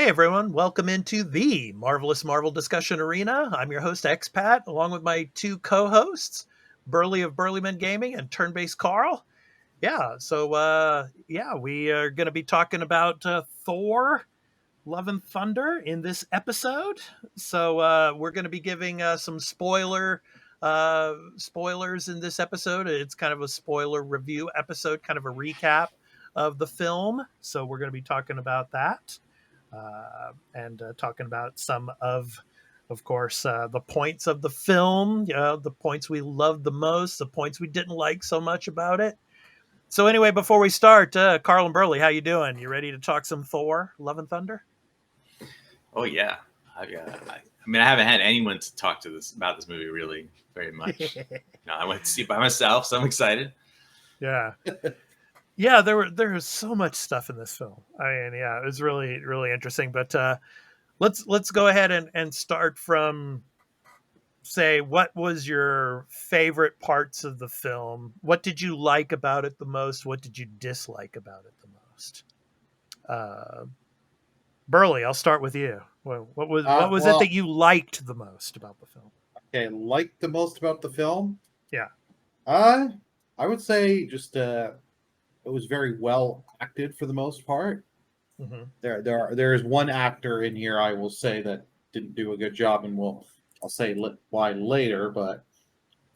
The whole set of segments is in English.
Hey everyone, welcome into the Marvelous Marvel Discussion Arena. I'm your host, Expat, along with my two co-hosts, Burley of Burleyman Gaming and Turn-Based Carl. We are going to be talking about Thor Love and Thunder in this episode. We're going to be giving some spoilers in this episode. It's kind of a spoiler review episode, kind of a recap of the film. So we're going to be talking about that. And talking about some of course, the points of the film, the points we loved the most, the points we didn't like so much about it. So anyway, before we start, Carl and Burley, how you doing? You ready to talk some Thor, Love and Thunder? Oh yeah, I haven't had anyone to talk to about this movie really very much. I went to see it by myself, so I'm excited. Yeah. Yeah, there was so much stuff in this film. I mean, yeah, it was really, really interesting. But let's go ahead and start from, say, what was your favorite parts of the film? What did you like about it the most? What did you dislike about it the most? Burley, I'll start with you. What was it that you liked the most about the film? Okay, liked the most about the film? Yeah. I would say just it was very well acted for the most part. Mm-hmm. There is one actor in here I will say that didn't do a good job, and I'll say why later. But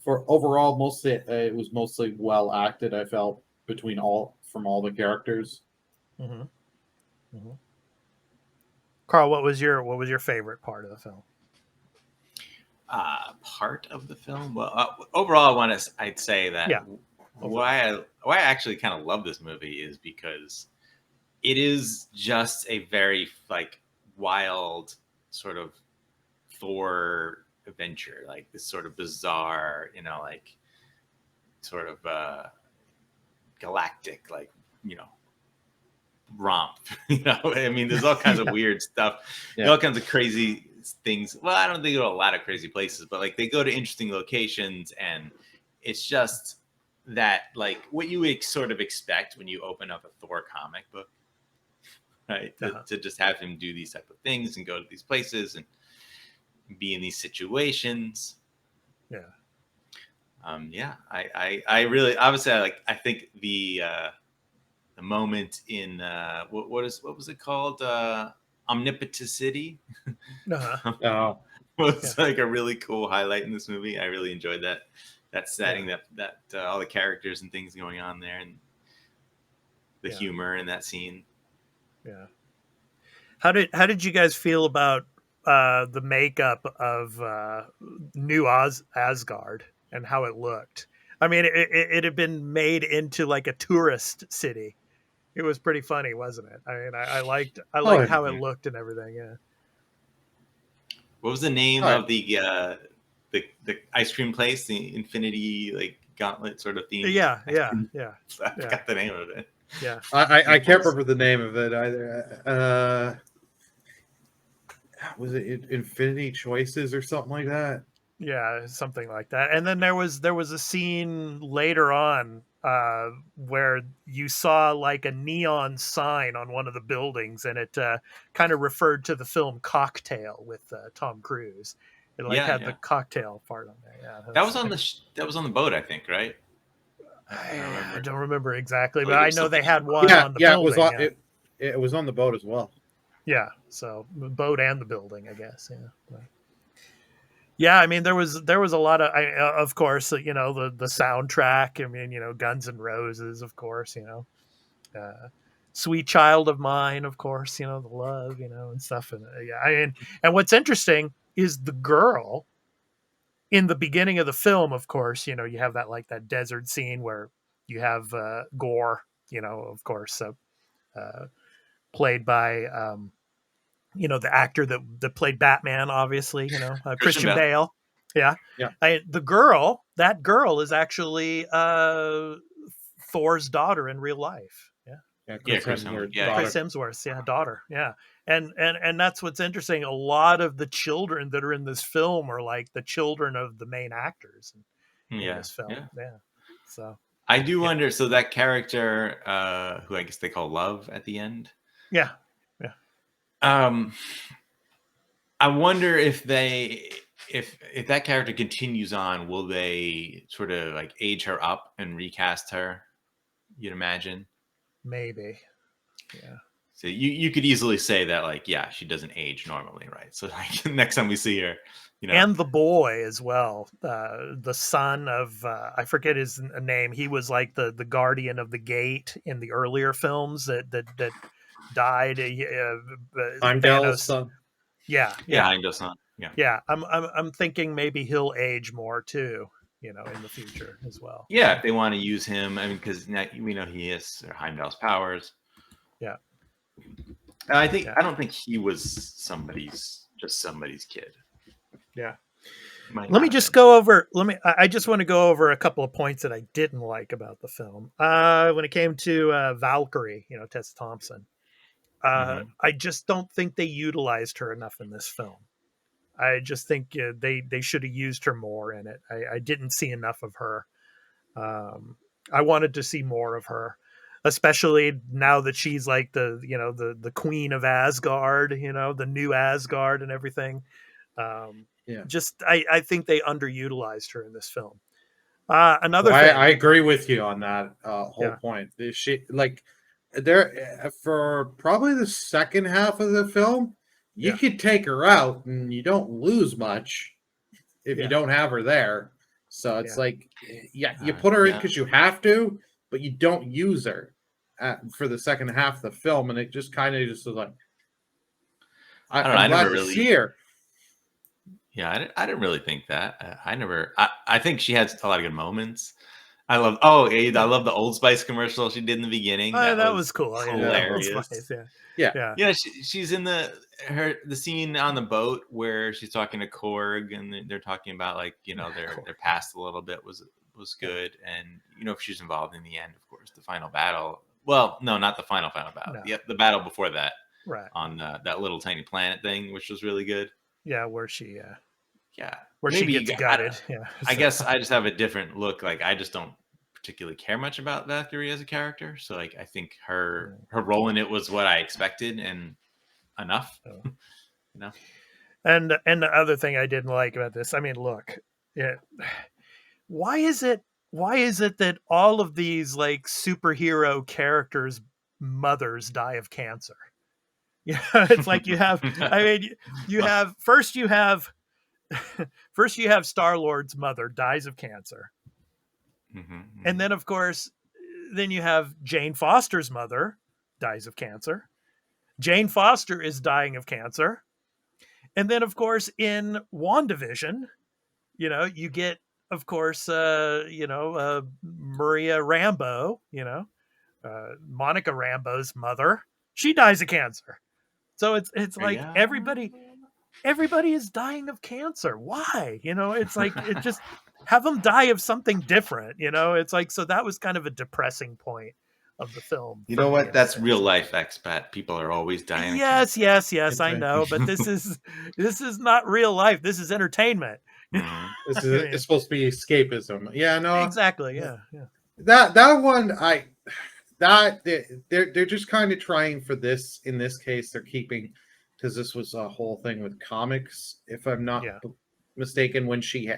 for overall, it was mostly well acted. I felt from all the characters. Mm-hmm. Mm-hmm. Carl, what was your favorite part of the film? Part of the film? Well, overall, I'd say that why I actually kind of love this movie is because it is just a very wild sort of Thor adventure, like this sort of bizarre, sort of galactic, romp. I mean, there's all kinds of weird stuff, all kinds of crazy things. Well, I don't think they go to a lot of crazy places, but they go to interesting locations, and it's just that what you would sort of expect when you open up a Thor comic book, right? To just have him do these type of things and go to these places and be in these situations. I really, obviously, I think the moment in what was it called, Omnipotency was like a really cool highlight in this movie. I really enjoyed that setting, that all the characters and things going on there, and the humor in that scene. How did you guys feel about the makeup of New Asgard and how it looked? I mean, it had been made into like a tourist city. It was pretty funny, wasn't it? I mean, I liked how it looked and everything. Yeah. What was the name of the ice cream place? The Infinity Gauntlet sort of theme. Yeah. I forgot the name of it. Yeah. I can't remember the name of it either. Was it Infinity Choices or something like that? Yeah, something like that. And then there was a scene later on where you saw like a neon sign on one of the buildings, and it kind of referred to the film Cocktail with Tom Cruise. It had the cocktail part on there. Yeah, that was on the boat, I think, right? I don't remember exactly, but I know they had one on the building. It was on the boat as well. Yeah, so the boat and the building, I guess. Yeah, I mean, there was a lot of course, the soundtrack. I mean, Guns N' Roses, of course, Sweet Child of Mine, of course, the love, and stuff. And what's interesting is the girl in the beginning of the film, of course, you have that desert scene where you have Gore, of course, played by the actor that played Batman, obviously, Christian Bale. Yeah. That girl is actually Thor's daughter in real life. Chris Hemsworth's daughter. Yeah. And that's what's interesting. A lot of the children that are in this film are like the children of the main actors in this film. Yeah. So I do wonder, so that character who I guess they call Love at the end. Yeah. Um, I wonder if that character continues on, will they sort of like age her up and recast her? You'd imagine. Maybe. Yeah. So you could easily say that, like, yeah, she doesn't age normally, right? So like next time we see her, and the boy as well, the son of I forget his name. He was like the guardian of the gate in the earlier films that died. Heimdall's Thanos. son. Yeah. Heimdall's son. Yeah. I'm thinking maybe he'll age more too, in the future as well. Yeah, if they want to use him, I mean, because we know he has Heimdall's powers. Yeah. I don't think he was somebody's kid. Yeah. Let me just go over. I just want to go over a couple of points that I didn't like about the film. When it came to Valkyrie, Tessa Thompson, I just don't think they utilized her enough in this film. I just think they should have used her more in it. I didn't see enough of her. I wanted to see more of her, especially now that she's like the queen of Asgard, the new Asgard and everything. Just I think they underutilized her in this film. Another thing, I agree with you on that whole point. She there for probably the second half of the film, you could take her out and you don't lose much if you don't have her there. So it's like, you put her in because you have to, but you don't use her for the second half of the film, and it just kind of just was like, I'm glad to see her. Yeah, I didn't really think that. I think she had a lot of good moments. I love the Old Spice commercial she did in the beginning. That was cool. Hilarious. Old Spice, yeah. She's in the scene on the boat where she's talking to Korg, and they're talking about, like, their past a little bit was good, and if she's involved in the end, of course, the final battle. Well, no, not the final battle. No. The battle before that, right, on that little tiny planet thing, which was really good. Yeah, where she where maybe she gets gutted. I guess I just have a different look. Like, I just don't particularly care much about Valkyrie as a character. So, like, I think her role in it was what I expected and enough. And the other thing I didn't like about this, I mean, look, why is it that all of these like superhero characters' mothers die of cancer? It's like you have first you have Star-Lord's mother dies of cancer. And then, of course, you have Jane Foster's mother dies of cancer. Jane Foster is dying of cancer. And then, of course, in WandaVision, you get, of course, Maria Rambeau, Monica Rambeau's mother. She dies of cancer. So it's like everybody is dying of cancer. Why? It's like, it just have them die of something different. It's like, so that was kind of a depressing point of the film. You know what? That's real life, expat. People are always dying. Yes, I know, but this is not real life. This is entertainment. It's supposed to be escapism. Yeah, no, exactly. Yeah. That one, they're just kind of trying for this. In this case, they're keeping, because this was a whole thing with comics, if I'm not mistaken, when she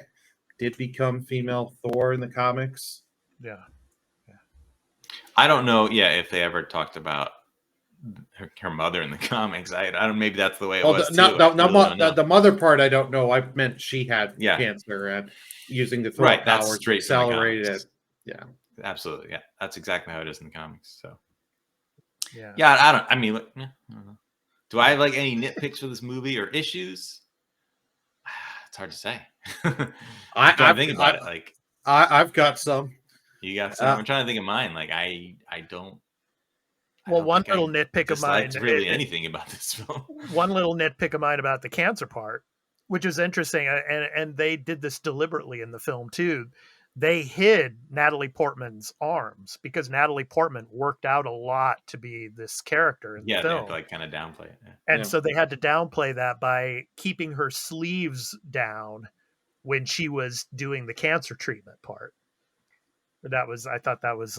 did become female Thor in the comics. Yeah. I don't know. Yeah, if they ever talked about her mother in the comics, I don't. Maybe that's the way it was. The mother part, I don't know. I meant she had cancer and using the Thor powers to accelerate it. Yeah, absolutely. Yeah, that's exactly how it is in the comics. So, yeah. I don't. I mean, I don't know. Do I have like any nitpicks for this movie or issues? It's hard to say. I'm thinking about it. Like, I've got some. You got some. I'm trying to think of mine. Like, I don't. Well, one little nitpick of mine. Really, anything about this film. One little nitpick of mine about the cancer part, which is interesting, and they did this deliberately in the film too. They hid Natalie Portman's arms because Natalie Portman worked out a lot to be this character in the film. They had to like kind of downplay it. And so they had to downplay that by keeping her sleeves down when she was doing the cancer treatment part. I thought that was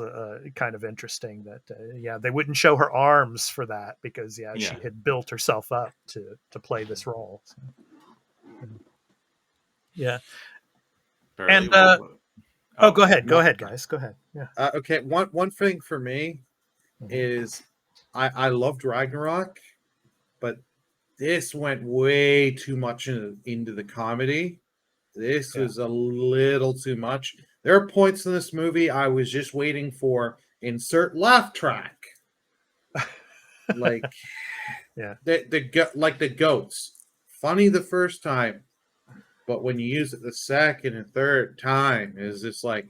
kind of interesting that yeah, they wouldn't show her arms for that because yeah, she Yeah. had built herself up to play this role. So, yeah. Burley, And oh, go ahead, guys, go ahead. Yeah. Okay, one thing for me is I loved Ragnarok, but this went way too much into the comedy. This was a little too much. There are points in this movie I was just waiting for insert laugh track. Like Yeah. the goats. Funny the first time, but when you use it the second and third time, is just like,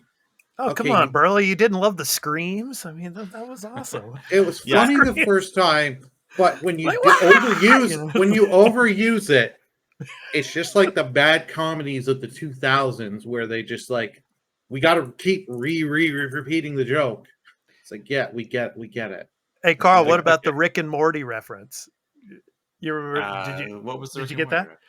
Oh, okay, come on, Burley, you didn't love the screams? I mean, that was awesome. it was Yeah. funny the first time, but when you Like, "Wah!" overuse You know? when you overuse it, it's just like the bad comedies of the 2000s where they just like, we got to keep repeating the joke. It's like, yeah, we get it. Hey, Carl, Like, what about the Rick and Morty reference? You remember, what was the did you Rick get and that?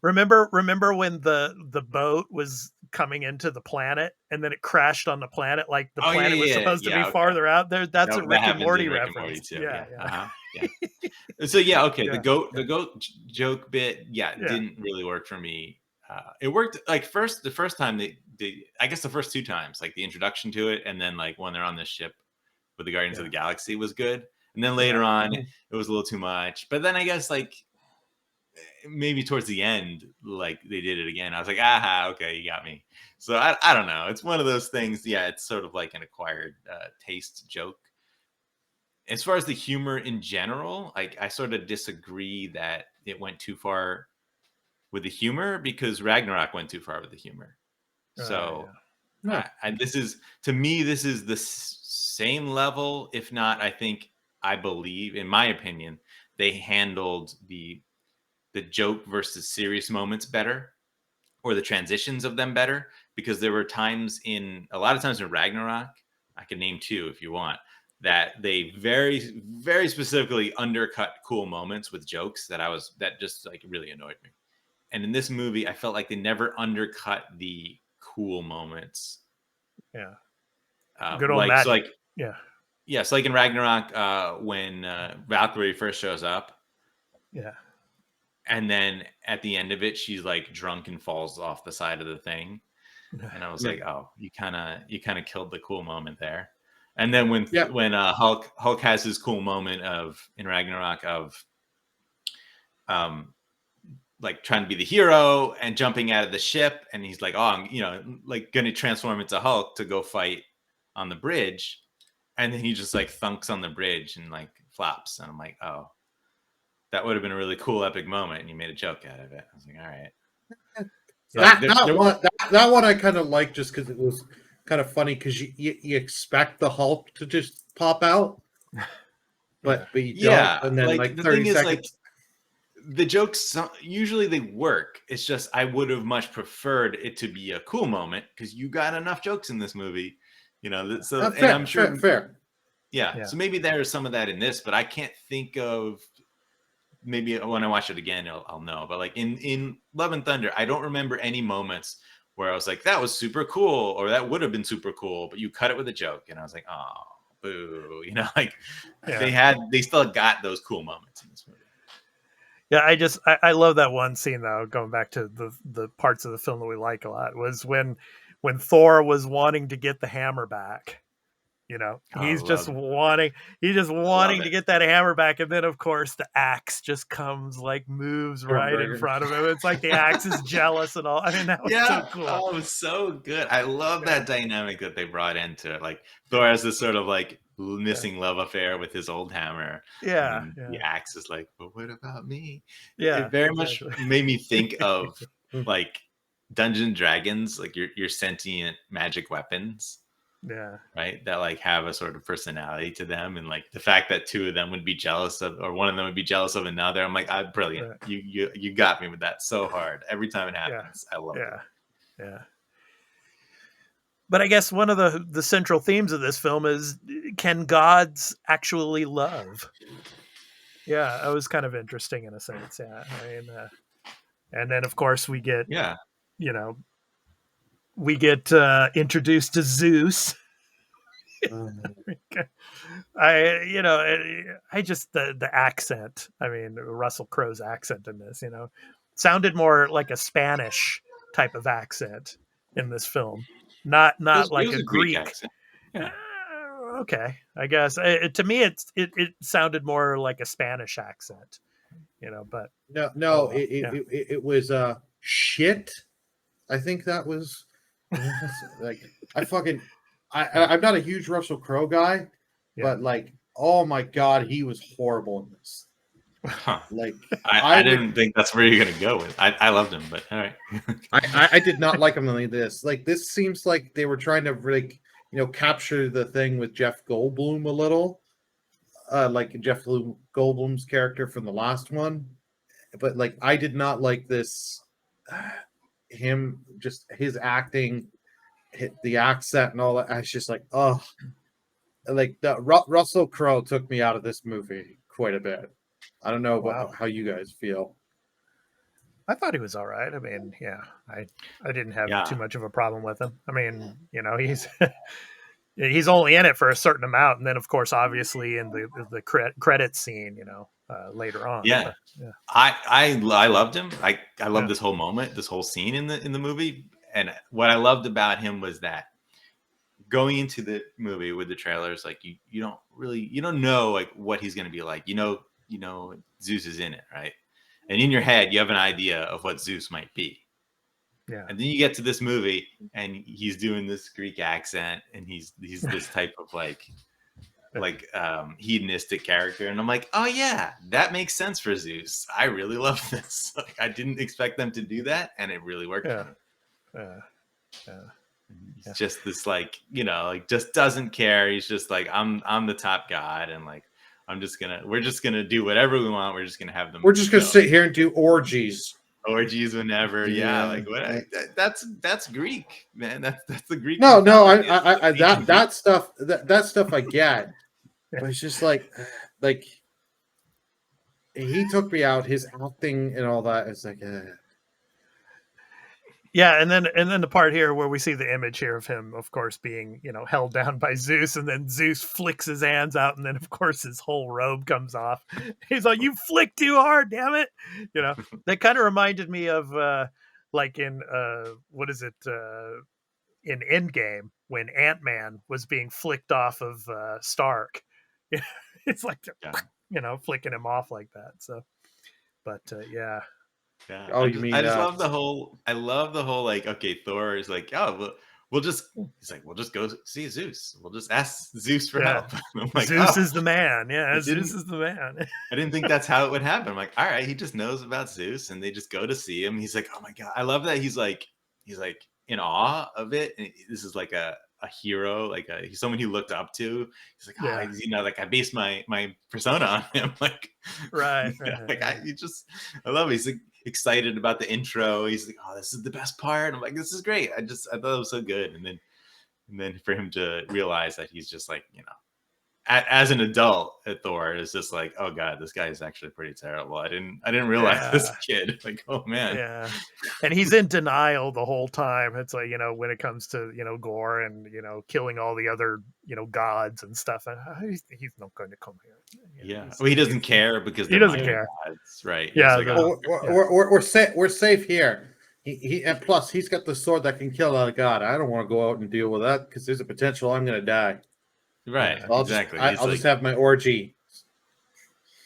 Morty? Remember when the boat was coming into the planet and then it crashed on the planet, like the Oh, yeah, planet was yeah, supposed to be yeah, okay. farther out there? That's No, a that Rick and happens Morty in Rick and reference. Morty too. Yeah. Yeah. So yeah, okay. Yeah, The goat joke bit, Yeah. didn't really work for me. It worked like the first time I guess the first two times, like the introduction to it, and then like when they're on this ship with the Guardians of the Galaxy was good. And then later on, it was a little too much. But then I guess like maybe towards the end, like they did it again. I was like, aha, okay, you got me. So I don't know. It's one of those things. Yeah, it's sort of like an acquired taste joke. As far as the humor in general, like I sort of disagree that it went too far with the humor because Ragnarok went too far with the humor. So this is, to me, this is the same level, if not, I believe, in my opinion, they handled the joke versus serious moments better, or the transitions of them better, because there were a lot of times in Ragnarok, I can name two if you want, that they very, very specifically undercut cool moments with jokes that just like really annoyed me. And in this movie, I felt like they never undercut the cool moments. Yeah. Good old Matt. So like in Ragnarok, when Valkyrie first shows up. Yeah. And then at the end of it, she's like drunk and falls off the side of the thing. And I was like, oh, you kind of killed the cool moment there. And then when Hulk has his cool moment in Ragnarok of like trying to be the hero and jumping out of the ship, and he's like, oh, I'm like gonna transform into Hulk to go fight on the bridge, and then he just like thunks on the bridge and like flops, and I'm like, oh, that would have been a really cool epic moment, and you made a joke out of it. I was like, all right. That one I kind of liked just because it was kind of funny because you expect the Hulk to just pop out, but you don't, and then like 30 seconds. Like, the jokes usually they work. It's just I would have much preferred it to be a cool moment because you got enough jokes in this movie, So and I'm sure fair. Yeah. So maybe there's some of that in this, but I can't think of. Maybe when I watch it again, I'll know. But like in Love and Thunder, I don't remember any moments where I was like, that was super cool, or that would have been super cool, but you cut it with a joke. And I was like, oh, boo. They still got those cool moments in this movie. Yeah, I love that one scene though, going back to the parts of the film that we like a lot, was when Thor was wanting to get the hammer back. He's just wanting to get that hammer back, and then of course the axe just comes, like moves right in front of him. It's like the axe is jealous and all. I mean, that was so cool. Oh, it was so good. I love that dynamic that they brought into it. Like Thor has this sort of like missing love affair with his old hammer. Yeah. The axe is like, but what about me? Yeah, it very much made me think of like Dungeons and Dragons, like your sentient magic weapons. Yeah. Right. That like have a sort of personality to them, and like the fact that two of them would be jealous of, or one of them would be jealous of another. I'm like, brilliant. Yeah. You got me with that so hard. Every time it happens, I love it. Yeah. But I guess one of the central themes of this film is, can gods actually love? Yeah, it was kind of interesting in a sense. Yeah. I mean, and then of course we get, we get introduced to Zeus. I just the accent. I mean, Russell Crowe's accent in this, sounded more like a Spanish type of accent in this film, not It like was a a Greek Greek. accent. Yeah. Okay, I guess to me it sounded more like a Spanish accent, But No, oh, well. it was shit. I think that was like I'm not a huge Russell Crowe guy, but like, oh my god, he was horrible in this. Huh. Like, I didn't think that's where you're gonna go with. I loved him, but all right. I did not like him in this. Like, this seems like they were trying to like capture the thing with Jeff Goldblum a little, like Jeff Goldblum's character from the last one. But like, I did not like this. Him, just his acting, the accent and all that. I was just like, oh, like Russell Crowe took me out of this movie quite a bit. I don't know how you guys feel. I thought he was all right. I mean, I didn't have too much of a problem with him. I mean, he's he's only in it for a certain amount, and then of course, obviously, in the credit scene, later on. Yeah. But, I loved him. I loved this whole moment, this whole scene in the movie, and what I loved about him was that going into the movie with the trailers, like you don't know like what he's going to be like. Zeus is in it, right? And in your head, you have an idea of what Zeus might be. Yeah. And then you get to this movie, and he's doing this Greek accent, and he's this type of like hedonistic character, and I'm like, oh yeah, that makes sense for Zeus. I really love this. Like, I didn't expect them to do that, and it really worked for him. He's just this like just doesn't care. He's just like, I'm the top god, and like we're just gonna do whatever we want. We're just gonna have them. We're just gonna sit here and do orgies whenever. Like what? That's Greek, man. That's the Greek. No, I that stuff I get, but it's just like he took me out. His acting and all that is like. Yeah, and then the part here where we see the image here of him, of course, being held down by Zeus, and then Zeus flicks his hands out, and then of course his whole robe comes off. He's like, "You flicked too hard, damn it!" That kind of reminded me of like in what is it in Endgame when Ant-Man was being flicked off of Stark. It's like flicking him off like that. So, but yeah. Yeah. Oh, you mean I just love the whole. I love the whole like. Okay, Thor is like, oh, we'll just. He's like, we'll just go see Zeus. We'll just ask Zeus for help. I'm like, Zeus is the man. Yeah, Zeus is the man. I didn't think that's how it would happen. I'm like, all right, he just knows about Zeus, and they just go to see him. He's like, oh my god, I love that. He's like in awe of it. And this is like a hero, like he's someone he looked up to. He's like, like I based my persona on him. Like, right. Like I love it. He's like excited about the intro. He's like, oh, this is the best part. I'm like, this is great. I thought it was so good. And then for him to realize that he's just like, as an adult at Thor, it's just like, oh god, this guy is actually pretty terrible. I didn't realize this kid. Like, oh man. Yeah. And he's in denial the whole time. It's like, when it comes to, gore and, killing all the other, gods and stuff. And he's not going to come here. Well, he doesn't care because he doesn't care. Gods, right. Yeah. Like, we're safe here. And plus he's got the sword that can kill a god. I don't want to go out and deal with that because there's a potential I'm going to die. Right. Exactly. I'll just have my orgy.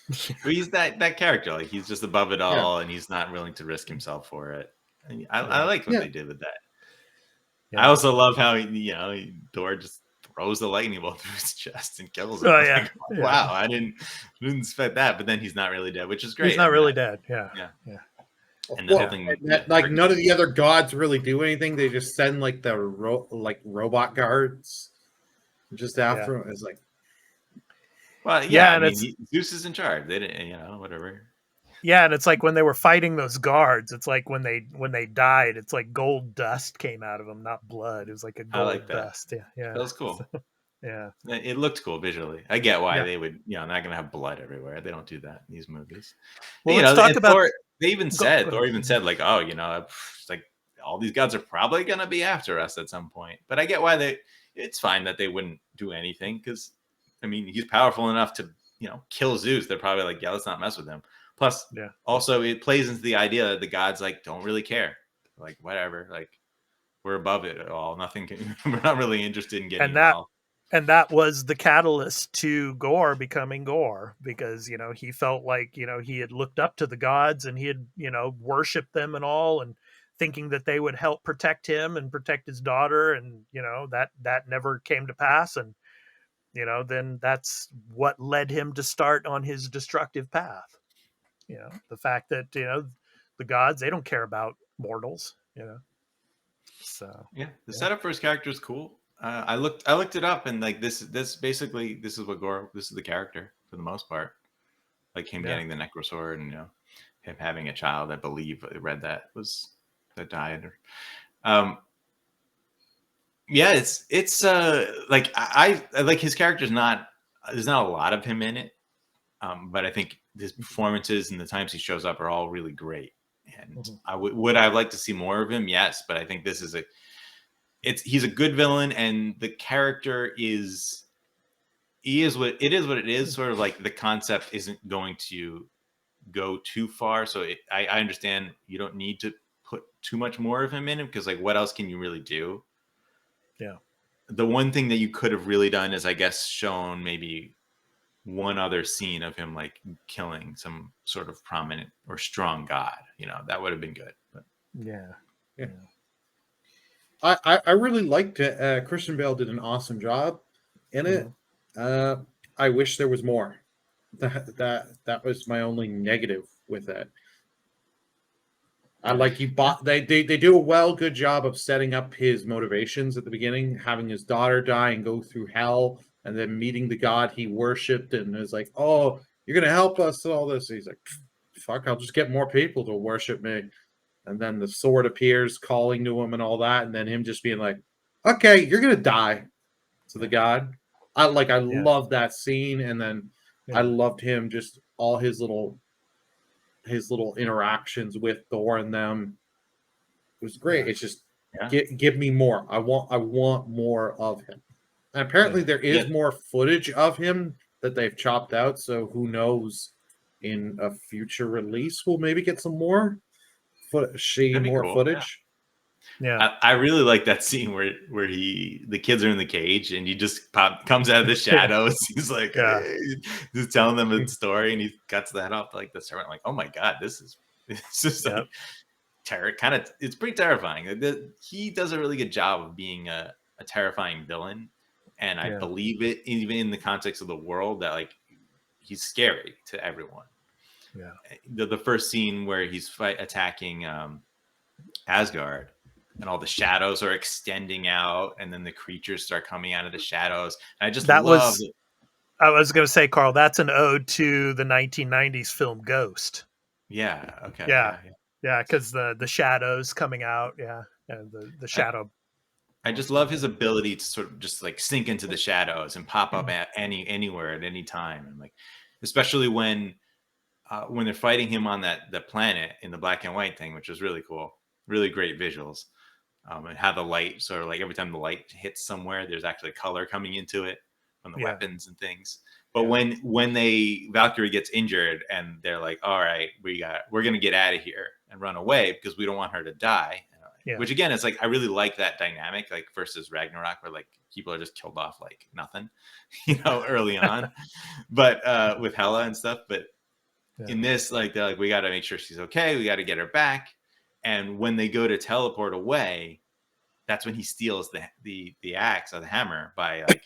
But he's that character. Like, he's just above it all, and he's not willing to risk himself for it. And I like what they did with that. Yeah. I also love how Thor just throws the lightning bolt through his chest and kills him. Oh yeah. Like, wow, I didn't expect that. But then he's not really dead, which is great. He's not really dead. Yeah. And the whole thing, like none of the other gods really do anything. They just send like the robot guards. Just after him, it's like, well, yeah. I mean, Zeus is in charge. They didn't, whatever. Yeah, and it's like when they were fighting those guards. It's like when they died. It's like gold dust came out of them, not blood. It was like a gold dust. Yeah, that was cool. So, yeah, it looked cool visually. I get why they would, not gonna have blood everywhere. They don't do that in these movies. Well, let's talk about. Thor, Thor even said like, oh, like all these gods are probably going to be after us at some point. But I get why it's fine that they wouldn't do anything, because, I mean, he's powerful enough to, kill Zeus. They're probably like, yeah, let's not mess with him. Plus, also, it plays into the idea that the gods, like, don't really care. Like, whatever. Like, we're above it at all. Nothing we're not really interested in getting involved. And that was the catalyst to Gore becoming Gore, because, he felt like, he had looked up to the gods and he had, worshipped them and all, and thinking that they would help protect him and protect his daughter. And, that never came to pass. And, then that's what led him to start on his destructive path. The fact that, the gods, they don't care about mortals, So yeah, the setup for his character is cool. I looked it up, and like this basically, this is the character for the most part. Like him getting the Necrosword, and him having a child. I believe I read that died. Yeah, it's like I like his character's not. There's not a lot of him in it, but I think his performances and the times he shows up are all really great. And would I like to see more of him? Yes, but I think this is he's a good villain, and the character is what it is. Sort of like the concept isn't going to go too far, so I understand you don't need to put too much more of him in him, because like what else can you really do? Yeah. The one thing that you could have really done is, I guess, shown maybe one other scene of him like killing some sort of prominent or strong god. That would have been good. But yeah. I really liked it. Christian Bale did an awesome job in it. I wish there was more. That was my only negative with it. I like they do a good job of setting up his motivations at the beginning, having his daughter die and go through hell, and then meeting the god he worshipped, and is like, oh, you're gonna help us and all this. And he's like, fuck, I'll just get more people to worship me. And then the sword appears calling to him and all that, and then him just being like, okay, you're gonna die to the god. I love that scene, and then I loved him, just all his little interactions with Thor and them. It was great. It's just give me more. I want more of him. And apparently there is more footage of him that they've chopped out, so who knows, in a future release we'll maybe get some more footage. Yeah, I really like that scene where the kids are in the cage and he just comes out of the shadows. He's like, hey, just telling them a story, and he cuts that off like the servant. Like, oh my god, this is like terror. Kind of, it's pretty terrifying. He does a really good job of being a terrifying villain, and I believe it even in the context of the world, that like he's scary to everyone. Yeah, the first scene where he's attacking Asgard, and all the shadows are extending out, and then the creatures start coming out of the shadows. And I just love it. I was going to say, Carl, that's an ode to the 1990s film Ghost. Yeah. Okay. Yeah. Because the shadows coming out. Yeah. And the shadow. I just love his ability to sort of just like sink into the shadows and pop up at anywhere at any time. And like, especially when they're fighting him on the planet in the black and white thing, which was really cool. Really great visuals. And how the light sort of like every time the light hits somewhere, there's actually color coming into it from the weapons and things. But when Valkyrie gets injured and they're like, all right, we're going to get out of here and run away because we don't want her to die. Which again, it's like, I really like that dynamic, like versus Ragnarok, where like people are just killed off like nothing, early on, but with Hela and stuff. But in this, like, they're like, we got to make sure she's okay. We got to get her back. And when they go to teleport away, that's when he steals the axe or the hammer by like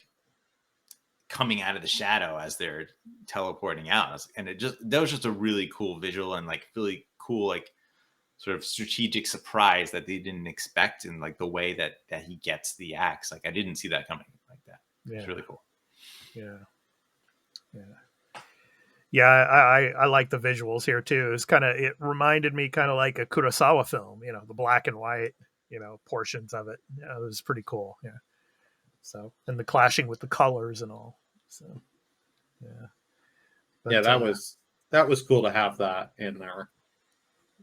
coming out of the shadow as they're teleporting out. And that was just a really cool visual, and like really cool, like sort of strategic surprise that they didn't expect in like the way that he gets the axe. Like I didn't see that coming like that. It's really cool. Yeah, I like the visuals here too. It reminded me kind of like a Kurosawa film, the black and white, portions of it. It was pretty cool. Yeah. So, and the clashing with the colors and all. So, yeah. But, that was cool to have that in there.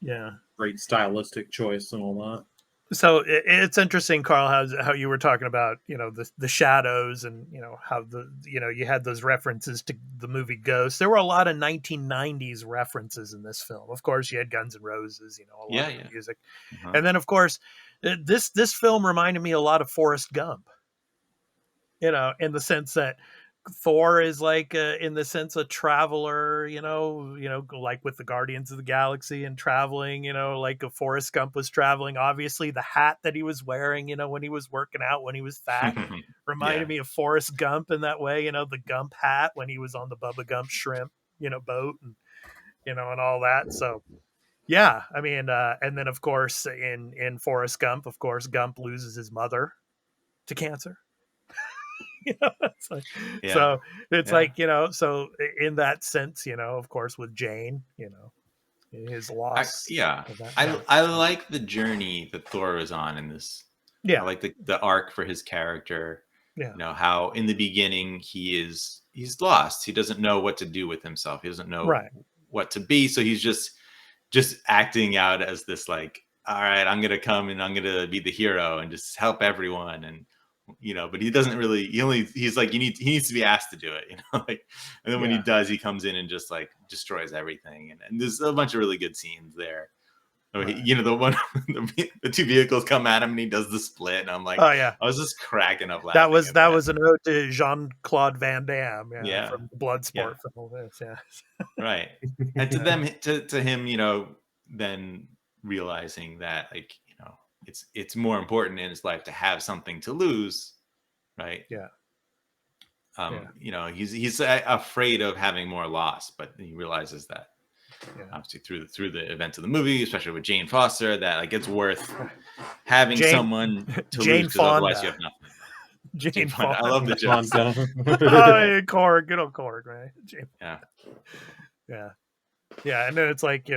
Yeah. Great stylistic choice and all that. So it's interesting, Carl, how you were talking about, the shadows, and how you had those references to the movie Ghost. There were a lot of 1990s references in this film. Of course, you had Guns N' Roses, a lot of the music, and then of course this film reminded me a lot of Forrest Gump. In the sense that Thor is like, in the sense, a traveler, like with the Guardians of the Galaxy and traveling, like a Forrest Gump was traveling. Obviously, the hat that he was wearing, when he was working out, when he was fat, reminded me of Forrest Gump in that way. The Gump hat when he was on the Bubba Gump shrimp, boat, and and all that. So yeah, I mean, and then of course in Forrest Gump, of course, Gump loses his mother to cancer. It's like, so it's like, so in that sense, of course, with Jane, his loss. I like the journey that Thor was on in this. I like the arc for his character. How in the beginning he's lost. He doesn't know what to do with himself. He doesn't know what to be. So he's just acting out as this, like, all right, I'm gonna come and I'm gonna be the hero and just help everyone. And but he doesn't really, he's like, he needs to be asked to do it, like, and then when he does, he comes in and just like destroys everything. And there's a bunch of really good scenes there. The one, the two vehicles come at him and he does the split. And I'm like, oh yeah, I was just cracking up laughing. That was an ode to Jean-Claude Van Damme, from Bloodsport film. Right. And to him, then realizing that, like, it's more important in his life to have something to lose, right? He's afraid of having more loss, but he realizes that obviously through the events of the movie, especially with Jane Foster, that like it's worth having someone to lose, because otherwise you have nothing. Jane Fonda. I love the joke. Korg, good old Korg, right? Yeah, and then it's like,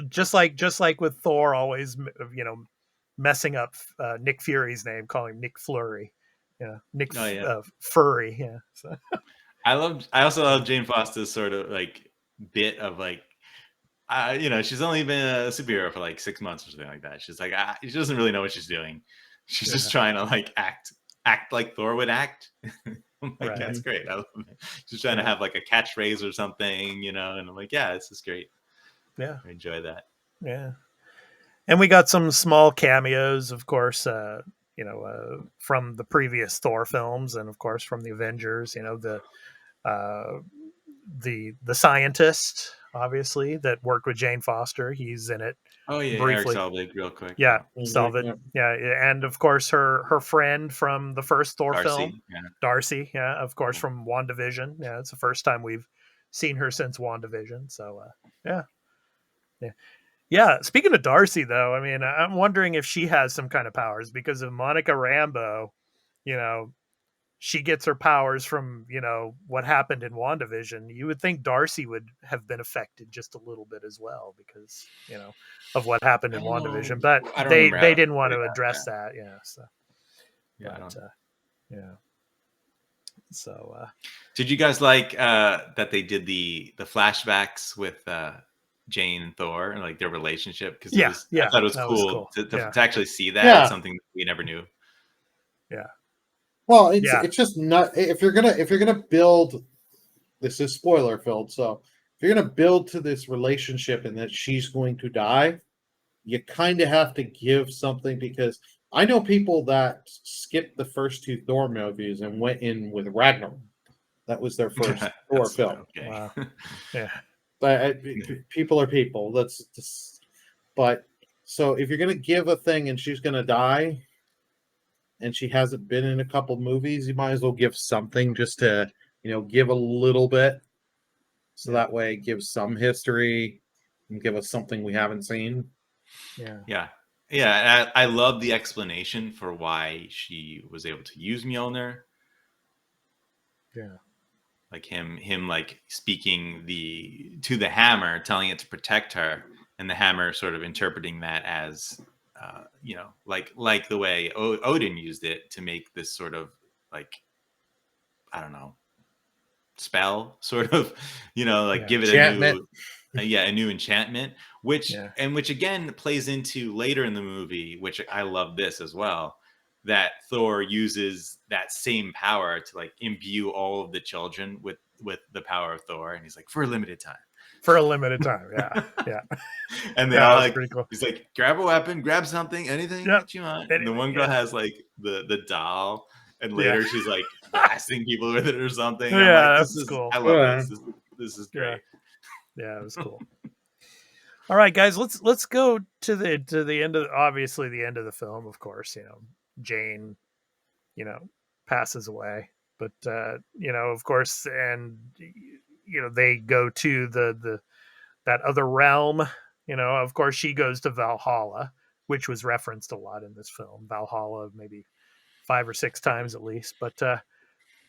just like with Thor, always messing up Nick Fury's name, calling him Nick Flurry, Nick Furry, So I also love Jane Foster's sort of like bit of like, she's only been a superhero for like 6 months or something like that. She's like, she doesn't really know what she's doing. She's just trying to like act like Thor would act. I'm like, that's great. I love it. She's trying to have like a catchphrase or something, and I'm like, this is great. Yeah, I enjoy that. Yeah, and we got some small cameos, of course, from the previous Thor films, and of course from the Avengers. The scientist, obviously, that worked with Jane Foster. He's in it. Oh yeah, briefly. Eric Selvig, real quick. Yeah, Selvig. Yeah, and of course her friend from the first Thor film, Darcy. Yeah, of course from WandaVision. Yeah, it's the first time we've seen her since WandaVision. So yeah. Speaking of Darcy, though, I mean, I'm wondering if she has some kind of powers, because of Monica Rambeau. She gets her powers from, what happened in WandaVision. You would think Darcy would have been affected just a little bit as well, because, of what happened in WandaVision. But they didn't want to address that. Yeah. So, So, did you guys like that they did the flashbacks with Jane and Thor and like their relationship? Because I thought it was cool. To actually see that. It's something that we never knew. Yeah. Well, it's just not, if you're gonna build, this is spoiler filled, so if you're gonna build to this relationship and that she's going to die, you kind of have to give something, because I know people that skipped the first two Thor movies and went in with Ragnarok. That was their first Thor film. Okay. Wow. Yeah. But people are people. That's just, but so if you're gonna give a thing and she's gonna die, and she hasn't been in a couple movies, you might as well give something, just to, give a little bit. So that way it gives some history and give us something we haven't seen. Yeah. And I love the explanation for why she was able to use Mjolnir. Yeah. Like him like speaking to the hammer, telling it to protect her, and the hammer sort of interpreting that as, like the way Odin used it to make this sort of like, I don't know, spell, sort of, give it enchantment. a new enchantment, which Yeah. which again plays into later in the movie, which I love this as well, that Thor uses that same power to like imbue all of the children with the power of Thor, and he's like, for a limited time. For a limited time. Yeah. Yeah. And they Yeah, all that's like, pretty cool. he's like, grab a weapon, grab something, anything Yep. that you want. And the Anything, one girl yeah. has like the doll, and Yeah. later she's like blasting people with it or something. I'm Yeah, like, that's cool. I love Yeah. this is Yeah. great. Yeah, it was cool. All right, guys, let's go to the end of obviously the end of the film, of course. Jane, passes away, but of course, and they go to the that other realm. Of course, she goes to Valhalla, which was referenced a lot in this film. Valhalla, maybe 5 or 6 times at least. But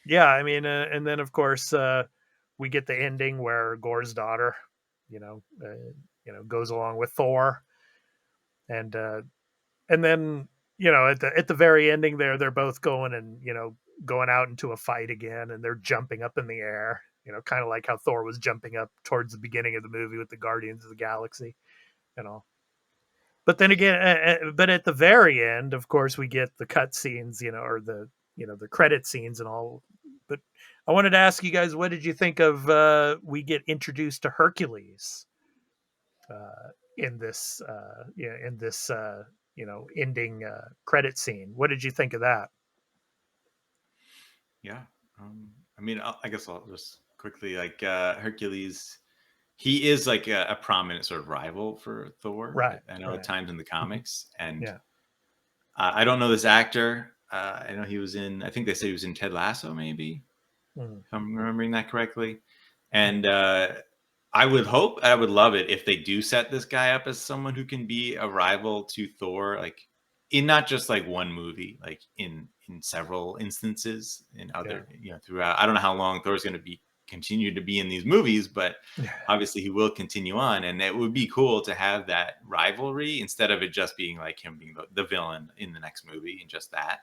yeah, I mean, and then of course we get the ending where Gore's daughter, goes along with Thor, and then at the very ending there, they're both going and going out into a fight again, and they're jumping up in the air, kind of like how Thor was jumping up towards the beginning of the movie with the Guardians of the Galaxy, you know. But then again, but at the very end, of course, we get the cut scenes, or the credit scenes and all. But I wanted to ask you guys, what did you think of we get introduced to Hercules in this ending credit scene? What did you think of that? Yeah. I mean, I guess I'll just quickly like Hercules. He is like a prominent sort of rival for Thor. Right. I know Right. at times in the comics, and Yeah. I don't know this actor. I know he was in. I think they say he was in Ted Lasso, maybe, Mm. if I'm remembering that correctly. And I would love it if they do set this guy up as someone who can be a rival to Thor, like in not just like one movie, like in several instances in other, throughout. I don't know how long Thor's going to be continue to be in these movies, but Yeah. obviously he will continue on, and it would be cool to have that rivalry instead of it just being like him being the villain in the next movie and just end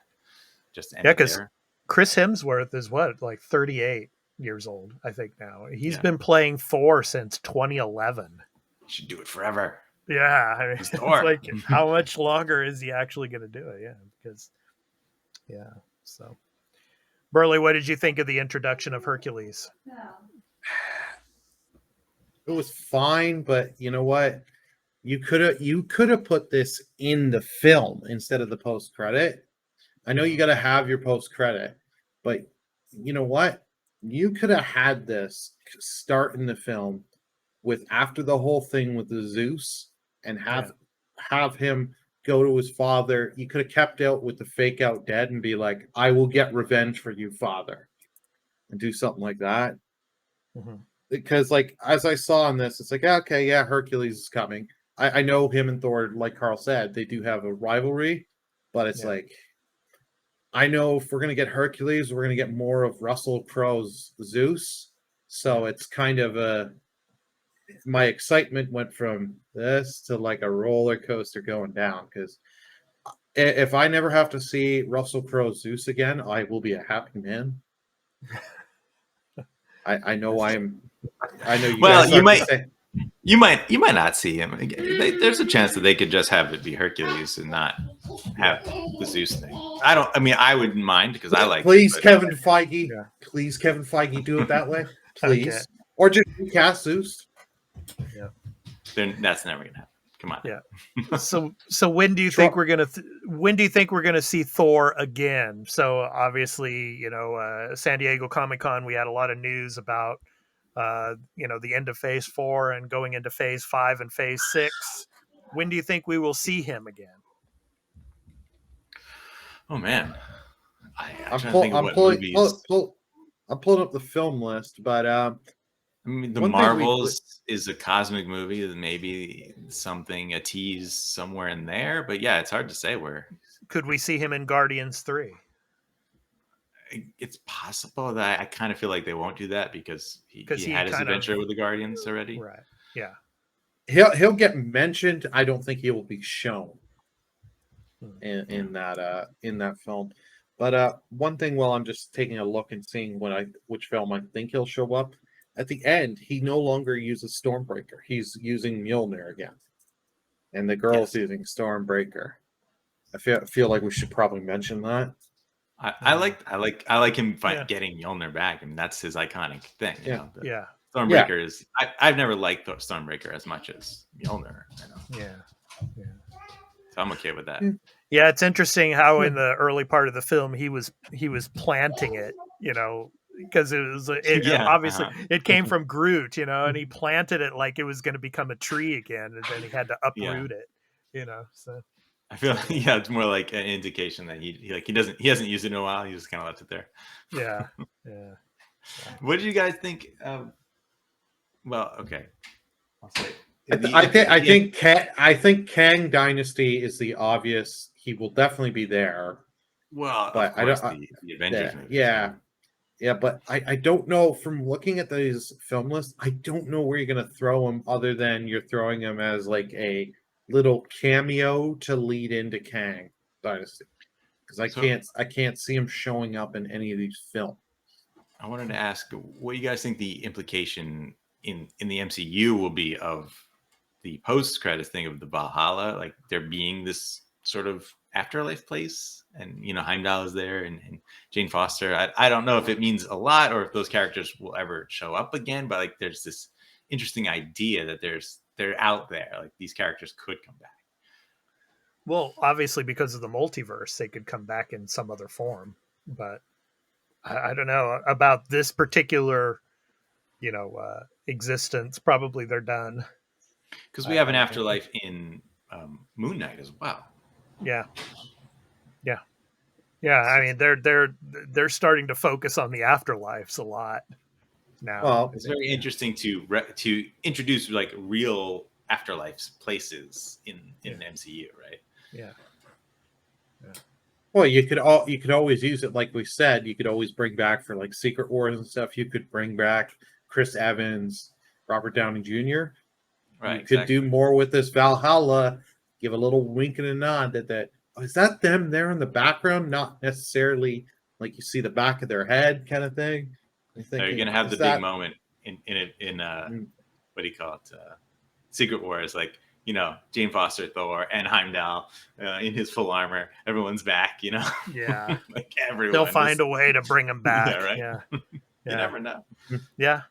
Yeah, it because there. Chris Hemsworth is what, like 38 years old, I think now. He's Yeah. been playing Thor since 2011. You should do it forever. Yeah, I mean, He's it's Thor. like how much longer is he actually going to do it? Yeah, because so Burley, what did you think of the introduction of Hercules? It was fine, but you know what? You could have put this in the film instead of the post credit. I know you got to have your post credit, but you know what? You could have had this start in the film with after the whole thing with the Zeus and have him go to his father. You could have kept out with the fake out dead and be like, "I will get revenge for you, father," and do something like that. Mm-hmm. Because, like, as I saw in this, it's like, okay, yeah, Hercules is coming. I know him and Thor, like Carl said, they do have a rivalry, but it's like, I know if we're going to get Hercules, we're going to get more of Russell Crowe's Zeus. So it's kind of my excitement went from this to like a roller coaster going down. Because if I never have to see Russell Crowe's Zeus again, I will be a happy man. I know I know you Well, guys you might not see him. There's a chance that they could just have it be Hercules and not have the Zeus thing. I wouldn't mind because I like. Please, it, Kevin Feige. Yeah. Please, Kevin Feige, do it that way. Please, Okay. or just recast Zeus. Yeah. Then that's never gonna happen. Come on. Yeah. So when do you think we're gonna see Thor again? So obviously, San Diego Comic-Con, we had a lot of news about the end of Phase 4 and going into Phase 5 and Phase 6. When do you think we will see him again? Oh man, I'm pulling up the film list, but I mean, the Marvels is a cosmic movie. Maybe a tease somewhere in there, but yeah, it's hard to say where. Could we see him in Guardians 3? It's possible that I kind of feel like they won't do that because he had his adventure with the Guardians already. Right. Yeah. He'll get mentioned. I don't think he will be shown in that film. But one thing, while I'm just taking a look and seeing which film I think he'll show up, at the end, he no longer uses Stormbreaker. He's using Mjolnir again, and the girl's using Stormbreaker. I feel like we should probably mention that. I like him getting Mjolnir back. I mean, that's his iconic thing. You know? Stormbreaker is. I've never liked Stormbreaker as much as Mjolnir. You know? Yeah. So I'm okay with that. Yeah, it's interesting how in the early part of the film he was planting it, you know, because obviously it came from Groot, you know, and he planted it like it was going to become a tree again, and then he had to uproot it, you know. So I feel it's more like an indication that he hasn't used it in a while. He just kind of left it there. Yeah. What did you guys think? Well, okay, I'll say. I think Kang Dynasty is the obvious. He will definitely be there. Well, but of course, the Avengers movie. Yeah, but I don't know, from looking at these film lists, I don't know where you're going to throw him other than you're throwing him as like a little cameo to lead into Kang Dynasty, because I can't see him showing up in any of these films. I wanted to ask what you guys think the implication in the MCU will be of the post-credits thing of the Valhalla, like there being this sort of afterlife place, and you know Heimdall is there and Jane Foster. I don't know if it means a lot or if those characters will ever show up again, but like there's this interesting idea that they're out there, like these characters could come back. Well, obviously because of the multiverse, they could come back in some other form, but I don't know about this particular, you know, existence. Probably they're done. Because we have an afterlife in Moon Knight as well. Yeah. I mean, they're starting to focus on the afterlives a lot now. Well, it's very interesting to introduce like real afterlife places in the MCU, right? Yeah. Well, you could always use it, like we said. You could always bring back for like Secret Wars and stuff. You could bring back Chris Evans, Robert Downey Jr. Right. You could do more with this Valhalla. Give a little wink and a nod that is that them there in the background, not necessarily like you see the back of their head kind of thing. You're gonna have the big moment in what do you call it? Secret Wars, like, you know, Jane Foster, Thor, and Heimdall in his full armor. Everyone's back, you know. Yeah, like everyone. They'll find a way to bring them back. Yeah, right. Yeah. You never know. Yeah.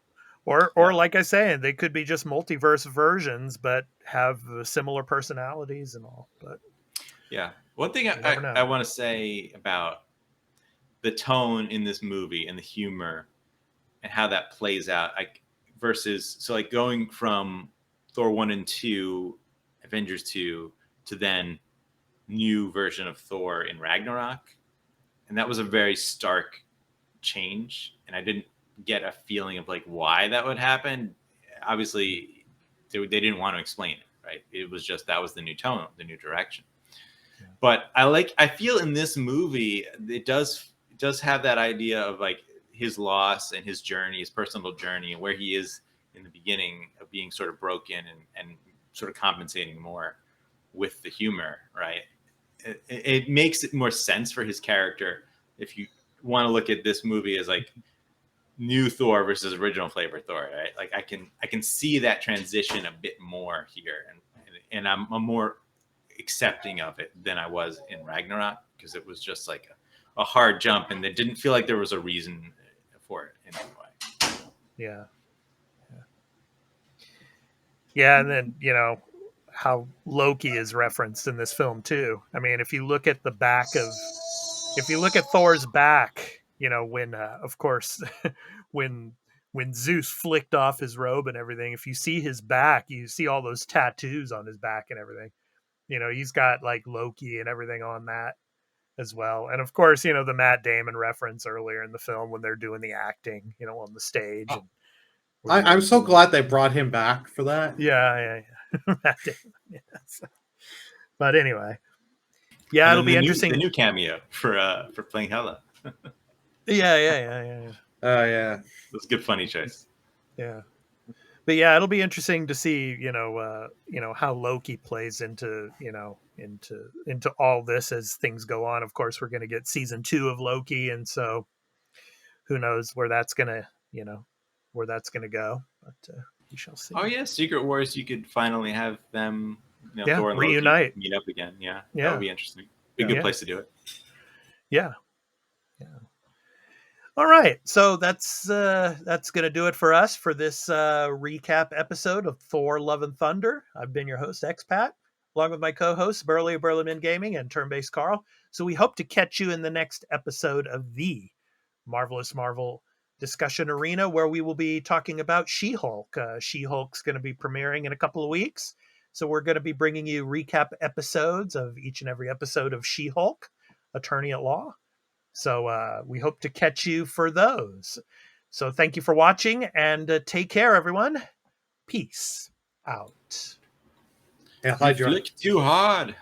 Or like I say, they could be just multiverse versions, but have similar personalities and all. But yeah, one thing I want to say about the tone in this movie and the humor and how that plays out, like versus like going from Thor 1 and 2, Avengers 2 to then new version of Thor in Ragnarok, and that was a very stark change, and I didn't get a feeling of like why that would happen. Obviously they didn't want to explain it, right? It was just that was the new tone, the new direction. Yeah. But I feel in this movie it does have that idea of like his loss and his journey, his personal journey, and where he is in the beginning of being sort of broken and sort of compensating more with the humor, right? It makes it more sense for his character if you want to look at this movie as like new Thor versus original flavor Thor, right? Like I can see that transition a bit more here, and I'm more accepting of it than I was in Ragnarok, because it was just like a hard jump, and it didn't feel like there was a reason for it in any way. Yeah, and then you know how Loki is referenced in this film too. I mean, if you look at Thor's back, you know, when of course when Zeus flicked off his robe and everything, if you see his back, you see all those tattoos on his back and everything. You know, he's got like Loki and everything on that as well. And of course, you know, the Matt Damon reference earlier in the film when they're doing the acting, you know, on the stage. I'm so glad they brought him back for that. Yeah. Matt Damon, yeah. But anyway, yeah, it'll be interesting. The new cameo for playing Hela. Yeah. Oh yeah, that's a good funny choice. Yeah, but yeah, it'll be interesting to see, you know, how Loki plays into all this as things go on. Of course, we're going to get season 2 of Loki, and so who knows where that's going to, you know, where that's going to go, but we shall see. Oh yeah, Secret Wars. You could finally have them, Yeah, Thor and reunite. Loki meet up again. Yeah, Yeah. that would be interesting. Be a good Yeah. place to do it. Yeah. All right, so that's going to do it for us for this recap episode of Thor: Love and Thunder. I've been your host, Expat, along with my co-hosts Burley of Burleman Gaming and Turn-Based Carl. So we hope to catch you in the next episode of the Marvelous Marvel Discussion Arena, where we will be talking about She-Hulk. She-Hulk's going to be premiering in a couple of weeks, so we're going to be bringing you recap episodes of each and every episode of She-Hulk, Attorney at Law. So we hope to catch you for those. So thank you for watching, and take care, everyone. Peace out. Yeah, You flick too hard.